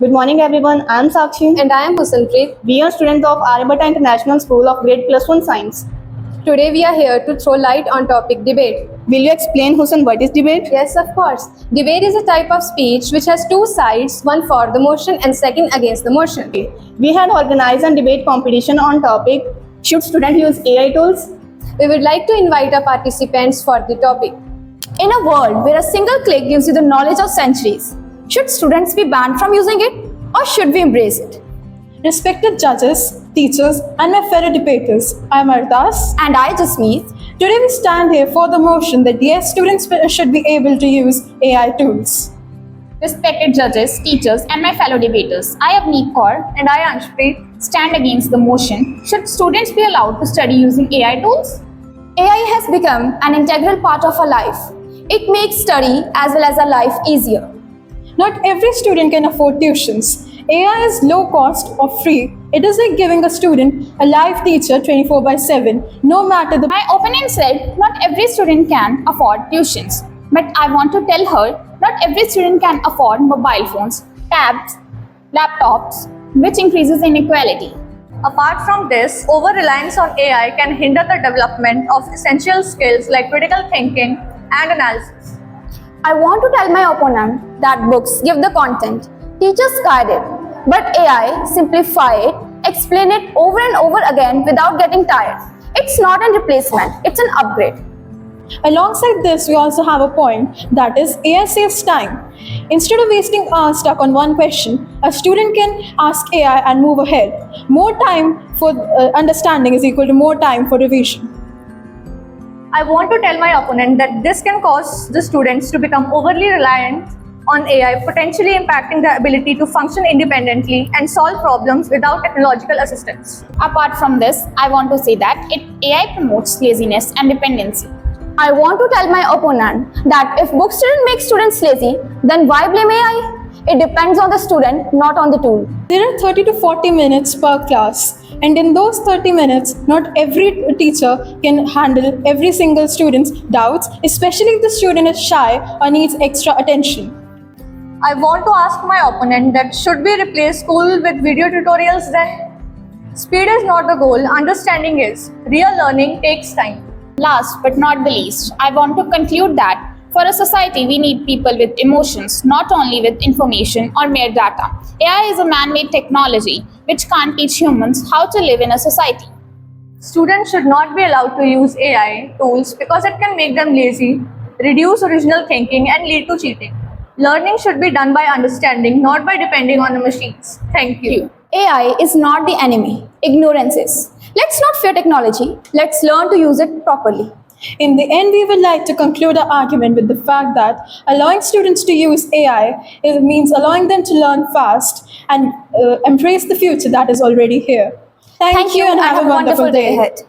Good morning, everyone. I am Sakshi. And I am Husanpreet. We are students of Aryabhatta International School of Grade Plus 1 Science. Today we are here to throw light on topic debate. Will you explain, Husan, what is debate? Yes, of course. Debate is a type of speech which has two sides, one for the motion and second against the motion. We had organized a debate competition on topic, should students use AI tools? We would like to invite our participants for the topic. In a world where a single click gives you the knowledge of centuries, should students be banned from using it or should we embrace it? Respected judges, teachers, and my fellow debaters, I am Ardas. And I, Jasmeet. Today we stand here for the motion that yes, students should be able to use AI tools. Respected judges, teachers, and my fellow debaters, I, Avneet Kaur, and I, Anshpreet, stand against the motion. Should students be allowed to study using AI tools? AI has become an integral part of our life. It makes study as well as our life easier. Not every student can afford tuitions. AI is low cost or free. It is like giving a student a live teacher 24/7, no matter the... My opponent said not every student can afford tuitions. But I want to tell her not every student can afford mobile phones, tabs, laptops, which increases inequality. Apart from this, over-reliance on AI can hinder the development of essential skills like critical thinking and analysis. I want to tell my opponent that books give the content, teachers guide it, but AI simplify it, explain it over and over again without getting tired. It's not a replacement, it's an upgrade. Alongside this, we also have a point that is AI saves time. Instead of wasting hours stuck on one question, a student can ask AI and move ahead. More time for understanding is equal to more time for revision. I want to tell my opponent that this can cause the students to become overly reliant on AI, potentially impacting their ability to function independently and solve problems without technological assistance. Apart from this, I want to say that AI promotes laziness and dependency. I want to tell my opponent that if books didn't make students lazy, then why blame AI? It depends on the student, not on the tool. There are 30 to 40 minutes per class, and in those 30 minutes, not every teacher can handle every single student's doubts, especially if the student is shy or needs extra attention. I want to ask my opponent that should we replace school with video tutorials then? Speed is not the goal, understanding is. Real learning takes time. Last but not the least, I want to conclude that for a society, we need people with emotions, not only with information or mere data. AI is a man-made technology which can't teach humans how to live in a society. Students should not be allowed to use AI tools because it can make them lazy, reduce original thinking, and lead to cheating. Learning should be done by understanding, not by depending on the machines. Thank you. AI is not the enemy, ignorance is. Let's not fear technology, let's learn to use it properly. In the end, we would like to conclude our argument with the fact that allowing students to use AI means allowing them to learn fast and embrace the future that is already here. Thank you and have a wonderful day ahead.